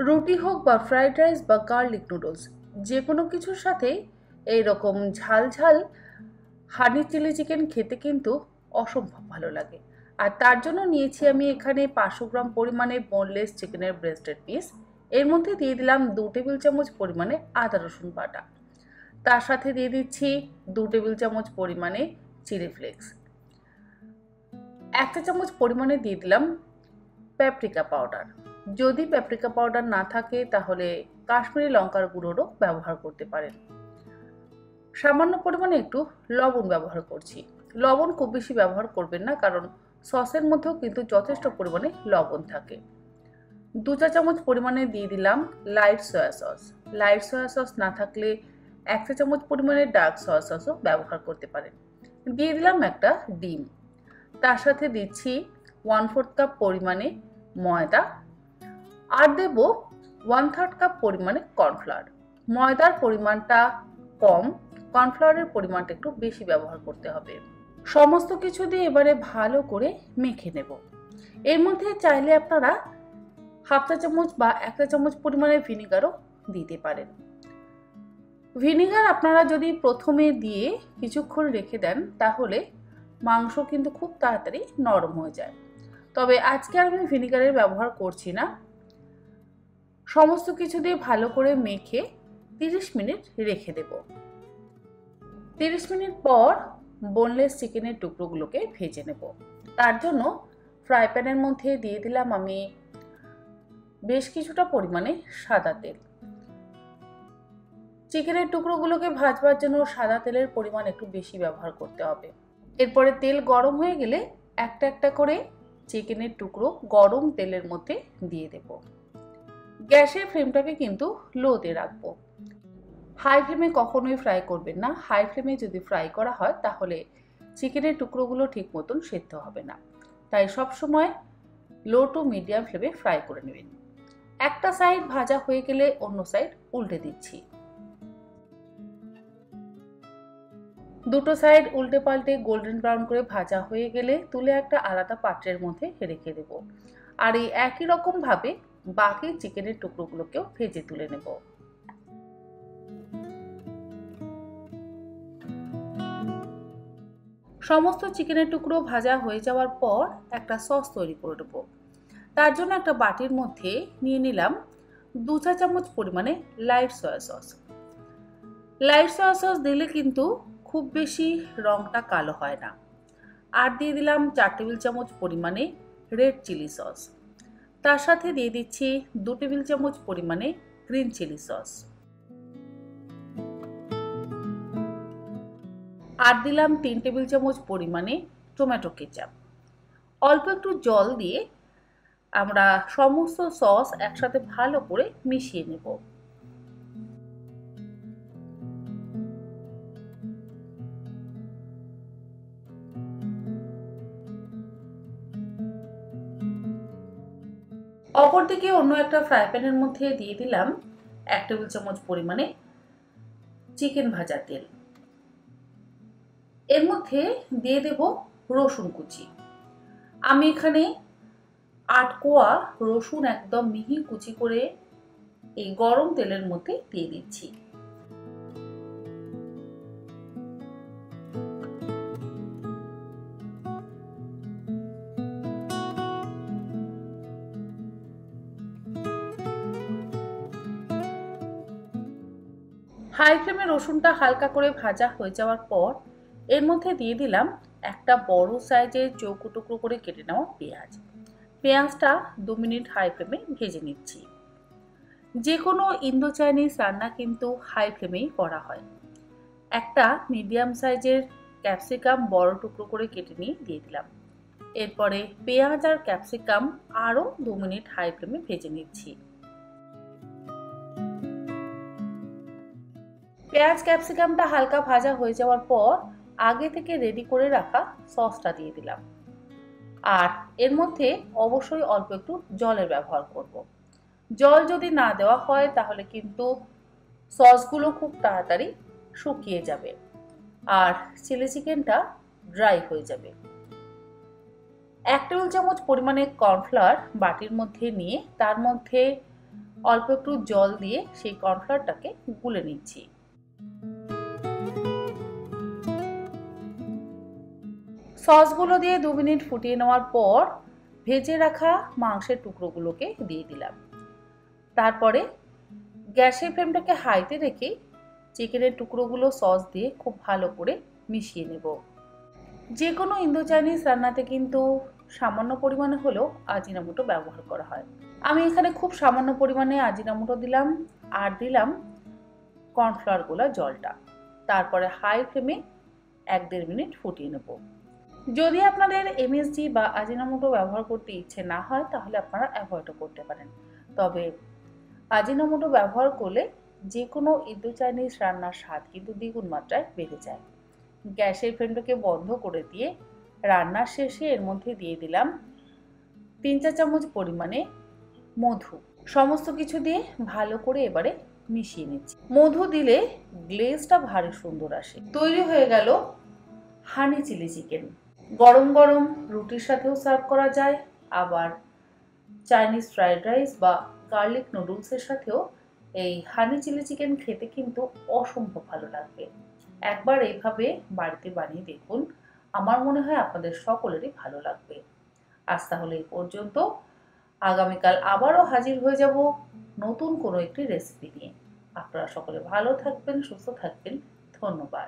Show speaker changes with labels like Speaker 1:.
Speaker 1: রুটি হোক বা ফ্রাইড রাইস বা গার্লিক নুডলস, যে কোনো কিছুর সাথেই এইরকম ঝাল ঝাল হানি চিলি চিকেন খেতে কিন্তু অসম্ভব ভালো লাগে। আর তার জন্য নিয়েছি আমি এখানে 500 গ্রাম পরিমাণে বোনলেস চিকেনের ব্রেস্টেড পিস। এর মধ্যে দিয়ে দিলাম 2 টেবিল চামচ পরিমাণে আদা রসুন বাটা। তার সাথে দিয়ে দিচ্ছি 2 টেবিল চামচ পরিমাণে চিলি ফ্লেক্স। 1 চা চামচ পরিমাণে দিয়ে দিলাম প্যাপরিকা পাউডার। যদি প্যাপরিকা পাউডার না থাকে তাহলে কাশ্মীরি লঙ্কার গুঁড়োরও ব্যবহার করতে পারেন। সামান্য পরিমাণে একটু লবণ ব্যবহার করছি। লবণ খুব বেশি ব্যবহার করবেন না, কারণ সসের মধ্যেও কিন্তু যথেষ্ট পরিমাণে লবণ থাকে। 2 চা চামচ পরিমাণে দিয়ে দিলাম light soya sauce. Light soya sauce না থাকলে 1 চা চামচ পরিমাণে ডার্ক সয়া সসও ব্যবহার করতে পারেন। দিয়ে দিলাম একটা ডিম। তার সাথে দিচ্ছি 1/4 কাপ পরিমাণে ময়দা, আর দেব 1/3 কাপ পরিমাণে কর্নফ্লাওয়ার। ময়দার পরিমাণটা কম, কর্নফ্লাওয়ারের পরিমাণটা একটু বেশি ব্যবহার করতে হবে। সমস্ত কিছু দিয়ে এবারে ভালো করে মেখে নেব। এর মধ্যে চাইলে আপনারা 1/2 চা চামচ বা 1 চা চামচ পরিমাণে ভিনিগারও দিতে পারেন। ভিনিগার আপনারা যদি প্রথমে দিয়ে কিছুক্ষণ রেখে দেন তাহলে মাংস কিন্তু খুব তাড়াতাড়ি নরম হয়ে যায়। তবে আজকে আর আমি ভিনিগারের ব্যবহার করছি না। সমস্ত কিছু দিয়ে ভালো করে মেখে 30 মিনিট রেখে দেব। 30 মিনিট পর বোনলেস চিকেনের টুকরোগুলোকে ভেজে নেব। তার জন্য ফ্রাই প্যানের মধ্যে দিয়ে দিলাম আমি বেশ কিছুটা পরিমাণে সাদা তেল। চিকেনের টুকরোগুলোকে ভাজবার জন্য সাদা তেলের পরিমাণ একটু বেশি ব্যবহার করতে হবে। এরপরে তেল গরম হয়ে গেলে একটা একটা করে চিকেনের টুকরো গরম তেলের মধ্যে দিয়ে দেব। গ্যাসের ফ্লেমটাকে কিন্তু লোতে রাখবো। হাই ফ্লেমে কখনোই ফ্রাই করবেন না। হাই ফ্লেমে যদি ফ্রাই করা হয় তাহলে চিকেনের টুকরোগুলো ঠিক মতন সেদ্ধ হবে না। তাই সবসময় লো টু মিডিয়াম ফ্লেমে ফ্রাই করে নেবেন। একটা সাইড ভাজা হয়ে গেলে অন্য সাইড উল্টে দিচ্ছি। দুটো সাইড উল্টে পাল্টে গোল্ডেন ব্রাউন করে ভাজা হয়ে গেলে তুলে একটা আলাদা পাত্রের মধ্যে রেখে দেব। আর এই একই রকম ভাবে বাকি চিকেনের টুকরোগুলোকেও ভেজে তুলে নেব। সমস্ত চিকেনের টুকরো ভাজা হয়ে যাওয়ার পর একটা সস তৈরি করে নেব। তার জন্য একটা বাটির মধ্যে নিয়ে নিলাম 2 চা চামচ পরিমাণে light soya sauce. Light soya sauce দিলে কিন্তু খুব বেশি রংটা কালো হয় না। আর দিয়ে দিলাম 4 টেবিল চামচ পরিমাণে রেড চিলি সস। তার সাথে দিয়ে দিচ্ছি 2 টেবিল চামচ পরিমাণে গ্রিন চিলি সস। আর দিলাম 3 টেবিল চামচ পরিমাণে টমেটো কেচাপ। অল্প একটু জল দিয়ে আমরা সমস্ত সস একসাথে ভালো করে মিশিয়ে নেব। অপরদিকে অন্য একটা ফ্রাই প্যানের মধ্যে দিয়ে দিলাম 1 টেবিল চামচ পরিমাণে চিকেন ভাজা তেল। এর মধ্যে দিয়ে দেব রসুন কুচি। আমি এখানে 8 কোয়া রসুন একদম মিহি কুচি করে এই গরম তেলের মধ্যে দিয়ে দিচ্ছি। হাই ফ্লেমে রসুনটা হালকা করে ভাজা হয়ে যাওয়ার পর এর মধ্যে দিয়ে দিলাম একটা বড় সাইজের চৌকো টুকরো করে কেটে নেওয়া পেঁয়াজ। পেঁয়াজটা 2 মিনিট হাই ফ্লেমে ভেজে নিচ্ছি। যে কোনো ইন্দো চাইনিজ রান্না কিন্তু হাই ফ্লেমেই করা হয়। একটা মিডিয়াম সাইজের ক্যাপসিকাম বড় টুকরো করে কেটে নিয়ে দিয়ে দিলাম। এরপরে পেঁয়াজ আর ক্যাপসিকাম আরও 2 মিনিট হাই ফ্লেমে ভেজে নিচ্ছি। পেঁয়াজ ক্যাপসিকামটা হালকা ভাজা হয়ে যাওয়ার পর আগে থেকে রেডি করে রাখা সসটা দিয়ে দিলাম। আর এর মধ্যে অবশ্যই অল্প একটু জলের ব্যবহার করব। জল যদি না দেওয়া হয় তাহলে কিন্তু সসগুলো খুব তাড়াতাড়ি শুকিয়ে যাবে আর চিলি চিকেনটা ড্রাই হয়ে যাবে। 1 টেবিল চামচ পরিমাণে কর্নফ্লাওয়ার বাটির মধ্যে নিয়ে তার মধ্যে অল্প একটু জল দিয়ে সেই কর্নফ্লাওয়ারটাকে গুলে নিচ্ছি। সসগুলো দিয়ে 2 মিনিট ফুটিয়ে নেওয়ার পর ভেজে রাখা মাংসের টুকরোগুলোকে দিয়ে দিলাম। তারপরে গ্যাসের ফ্লেমটাকে হাইতে রেখে চিকেনের টুকরোগুলো সস দিয়ে খুব ভালো করে মিশিয়ে নেব। যে কোনো ইন্দো চাইনিজ রান্নাতে কিন্তু সামান্য পরিমাণে হলেও আজিনামোটো ব্যবহার করা হয়। আমি এখানে খুব সামান্য পরিমাণে আজিনামোটো দিলাম আর দিলাম কর্নফ্লাওয়ার গোলা জলটা। তারপরে হাই ফ্লেমে 1-1.5 মিনিট ফুটিয়ে নেব। যদি আপনাদের এমএসজি বা আজিনামোটো ব্যবহার করতে ইচ্ছে না হয় তাহলে আপনারা অ্যাভয়েডও করতে পারেন। তবে আজিনামোটো ব্যবহার করলে যে কোনো ইন্দো চাইনিজ রান্নার স্বাদ কিন্তু দ্বিগুণ মাত্রায় বেড়ে যায়। গ্যাসের ফ্লেমটাকে বন্ধ করে দিয়ে রান্নার শেষে এর মধ্যে দিয়ে দিলাম 3-4 চামচ পরিমাণে মধু। সমস্ত কিছু দিয়ে ভালো করে এবারে মিশিয়ে নিচ্ছি। মধু দিলে গ্লেজটা ভারী সুন্দর আসে। তৈরি হয়ে গেল হানি চিলি চিকেন। গরম গরম রুটির সাথেও সার্ভ করা যায়, আবার চাইনিজ ফ্রাইড রাইস বা গার্লিক নুডলসের সাথেও এই হানি চিলি চিকেন খেতে কিন্তু অসম্ভব ভালো লাগবে। একবার এইভাবে বাড়িতে বানিয়ে দেখুন, আমার মনে হয় আপনাদের সকলেরই ভালো লাগবে। আজ তাহলে এই পর্যন্ত। আগামীকাল আবারও হাজির হয়ে যাব নতুন কোনো একটি রেসিপি নিয়ে। আপনারা সকলে ভালো থাকবেন, সুস্থ থাকবেন। ধন্যবাদ।